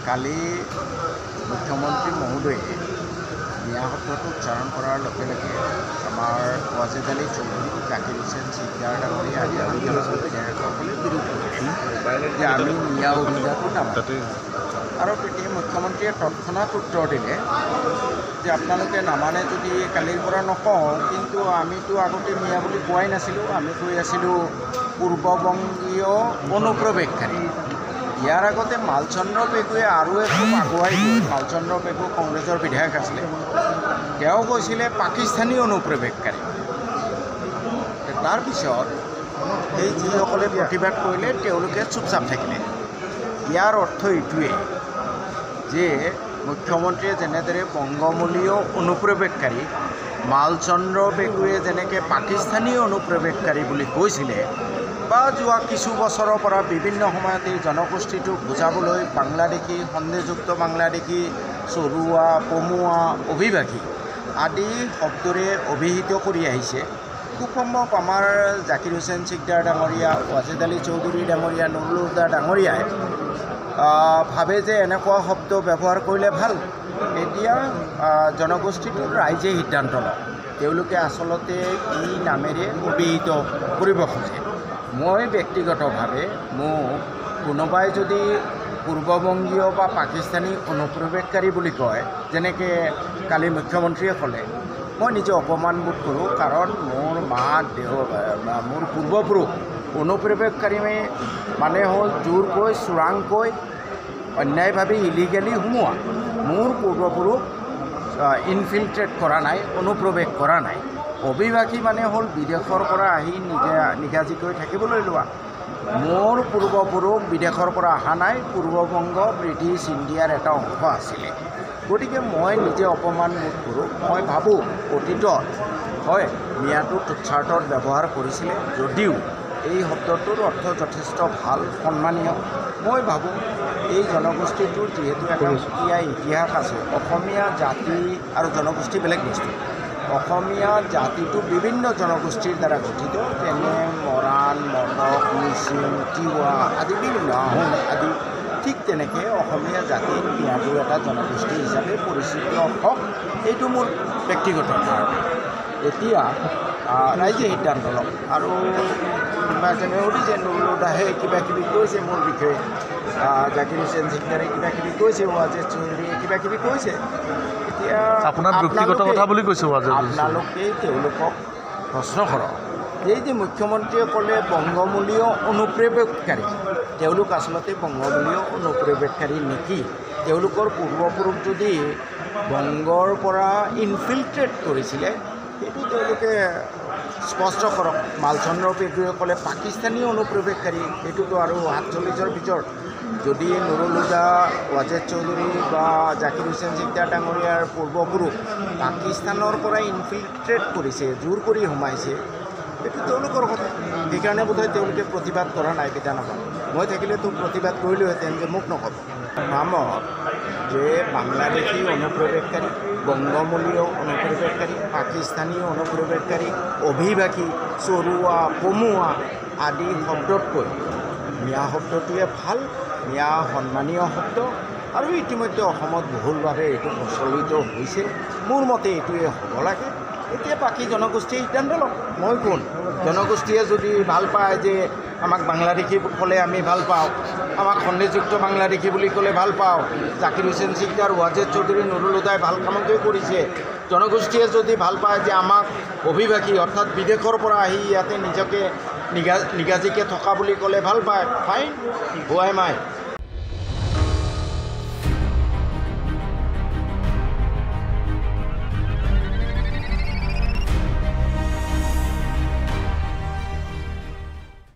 কালি মুখ্যমন্ত্ৰী মহোদয়ে মিয়া শব্দটো উচ্চাৰণ কৰাৰ লগে লগে আমাৰ ৱাজেদ আলী চৌধুৰী, জাকিৰ হুছেইন চিকদাৰ ডাঙৰীয়া আদি বিধায়কসকলে বিৰোধ কৰিছিল যে আমি মিয়া অভিযানটো নামাতো। আৰু তেতিয়া মুখ্যমন্ত্ৰীয়ে তৎক্ষণাত উত্তৰ দিলে যে আপোনালোকে নামানে যদি কালিৰ পৰা নকওঁ, কিন্তু আমিতো আগতে মিয়া বুলি কোৱাই নাছিলোঁ, আমি কৈ আছিলোঁ পূৰ্ববংগীয় অনুপ্ৰৱেশকাৰী। ইয়াৰ আগতে মালচন্দ্ৰ পেগুৱে আৰু একদম আগুৱাই গৈ, মালচন্দ্ৰ পেগু কংগ্ৰেছৰ বিধায়ক আছিলে, তেওঁ কৈছিলে পাকিস্তানী অনুপ্ৰৱেশকাৰী। তাৰপিছত এই যিসকলে প্ৰতিবাদ কৰিলে তেওঁলোকে চুপচাপ থাকিলে। ইয়াৰ অৰ্থ এইটোৱেই যে মুখ্যমন্ত্ৰীয়ে যেনেদৰে বংগমূলীয় অনুপ্ৰৱেশকাৰী, মালচন্দ্ৰ পেগুৱে যেনেকৈ পাকিস্তানী অনুপ্ৰৱেশকাৰী বুলি কৈছিলে, বা যোৱা কিছু বছৰৰ পৰা বিভিন্ন সময়ত এই জনগোষ্ঠীটোক বুজাবলৈ বাংলাদেশী, সন্দেহযুক্ত বাংলাদেশী, চৰুৱা, পমুৱা, অভিবাসী আদি শব্দৰে অভিহিত কৰি আহিছে। খুব সম্ভৱ আমাৰ জাকিৰ হুছেইন চিকদাৰ ডাঙৰীয়া, ৱাজেদ আলী চৌধুৰী ডাঙৰীয়া, নুৰুল হুদা ডাঙৰীয়াই ভাবে যে এনেকুৱা শব্দ ব্যৱহাৰ কৰিলে ভাল। এতিয়া জনগোষ্ঠীটোৰ ৰাইজে সিদ্ধান্ত লয় তেওঁলোকে আচলতে কি নামেৰে অভিহিত কৰিব খোজে। মই ব্যক্তিগতভাৱে মোক কোনোবাই যদি পূৰ্ববংগীয় বা পাকিস্তানী অনুপ্ৰৱেশকাৰী বুলি কয়, যেনেকৈ কালি মুখ্যমন্ত্ৰীয়ে ক'লে, মই নিজে অপমান বোধ কৰোঁ। কাৰণ মোৰ মোৰ পূৰ্বপুৰুষ অনুপ্ৰৱেশকাৰী মানে হ'ল জোৰকৈ, চোৰাংকৈ, অন্যায়ভাৱে ইলিগেলি সোমোৱা। মোৰ পূৰ্বপুৰুষ ইনফিল্ট্ৰেট কৰা নাই, অনুপ্ৰৱেশ কৰা নাই। অভিবাসী মানে হ'ল বিদেশৰ পৰা আহি নিগাজিকৈ থাকিবলৈ লোৱা। মোৰ পূৰ্বপুৰুষ বিদেশৰ পৰা অহা নাই, পূৰ্ববংগ ব্ৰিটিছ ইণ্ডিয়াৰ এটা অংশ আছিলে। গতিকে মই নিজে অপমান বোধ কৰোঁ। মই ভাবোঁ অতীতত হয় মিয়াটো তুচ্ছাৰ্থত ব্যৱহাৰ কৰিছিলে, যদিও এই শব্দটোৰ অৰ্থ যথেষ্ট ভাল, সন্মানীয়। মই ভাবোঁ এই জনগোষ্ঠীটোৰ যিহেতু এটা সুকীয়া ইতিহাস আছে। অসমীয়া জাতি আৰু জনগোষ্ঠী বেলেগ বস্তু। অসমীয়া জাতিটো বিভিন্ন জনগোষ্ঠীৰ দ্বাৰা গঠিত, যেনে মৰাণ, মটক, মিচিং, তিৱা আদি বিভিন্ন, আহোম আদি। ঠিক তেনেকৈ অসমীয়া জাতিৰ মিয়াটো এটা জনগোষ্ঠী হিচাপে পৰিচিত হওক, এইটো মোৰ ব্যক্তিগত ধাৰণা। এতিয়া ৰাইজে সিদ্ধান্ত লওক। আৰু কোনোবা এজনে সুধিছে, নুৰুল হুদাহে কিবা কিবি কৈছে মোৰ বিষয়ে, জাকিৰ হুছেইন চিকদাৰে কিবা কিবি কৈছে, ৱাজেদ চৌধুৰীয়ে কিবা কিবি কৈছে। এতিয়া আপোনালোকেই তেওঁলোকক প্ৰশ্ন কৰক। এই যে মুখ্যমন্ত্ৰীয়ে ক'লে বংগমূলীয় অনুপ্ৰৱেশকাৰী, তেওঁলোক আচলতে বংগমূলীয় অনুপ্ৰৱেশকাৰী নেকি? তেওঁলোকৰ পূৰ্বপুৰুষ যদি বংগৰ পৰা ইনফিল্ট্ৰেট কৰিছিলে, সেইটো তেওঁলোকে স্পষ্ট কৰক। মালচন্দ্ৰ পেগুৱে ক'লে পাকিস্তানী অনুপ্ৰৱেশকাৰী, সেইটোতো আৰু ৪৭ৰ ভিতৰত। যদি নুৰুল হুদা, ৱাজেদ চৌধুৰী বা জাকিৰ হুছেইন চিকদাৰ ডাঙৰীয়াৰ পূৰ্বপুৰুষ পাকিস্তানৰ পৰা ইনফিল্ট্ৰেট কৰিছে, জোৰ কৰি সোমাইছে, সেইটো তেওঁলোকৰ কথা। সেইকাৰণে বোধহয় তেওঁলোকে প্ৰতিবাদ কৰা নাই বিধানসভাত। মই থাকিলেতো প্ৰতিবাদ কৰিলোহেঁতেন যে মোক নক'ব। নামত যে বাংলাদেশী অনুপ্ৰৱেশকাৰী, বংগমূলীয় অনুপ্ৰৱেশকাৰী, পাকিস্তানী অনুপ্ৰৱেশকাৰী, অভিবাসী, চৰুৱা, পমুৱা আদি শব্দতকৈ মিয়া শব্দটোৱে ভাল। মিয়া সন্মানীয় শব্দ আৰু ইতিমধ্যে অসমত বহুলভাৱে এইটো প্ৰচলিত হৈছে। মোৰ মতে এইটোৱে হ'ব লাগে। এতিয়া বাকী জনগোষ্ঠীয়ে সিদ্ধান্ত লওক। মই কোন? জনগোষ্ঠীয়ে যদি ভাল পায় যে আমাক বাংলাদেশী ক'লে আমি ভাল পাওঁ, আমাক সন্দেহযুক্ত বাংলাদেশী বুলি ক'লে ভাল পাওঁ, জাকিৰ হুছেইন চিকদাৰ, ৱাজেদ চৌধুৰী, নুৰুল হুদাই ভাল কামকেই কৰিছে। জনগোষ্ঠীয়ে যদি ভাল পায় যে আমাক অভিবাসী অৰ্থাৎ বিদেশৰ পৰা আহি ইয়াতে নিজকে নিগাজিকৈ থকা বুলি ক'লে ভাল পায়, ফাইন, হোৱাই মাই।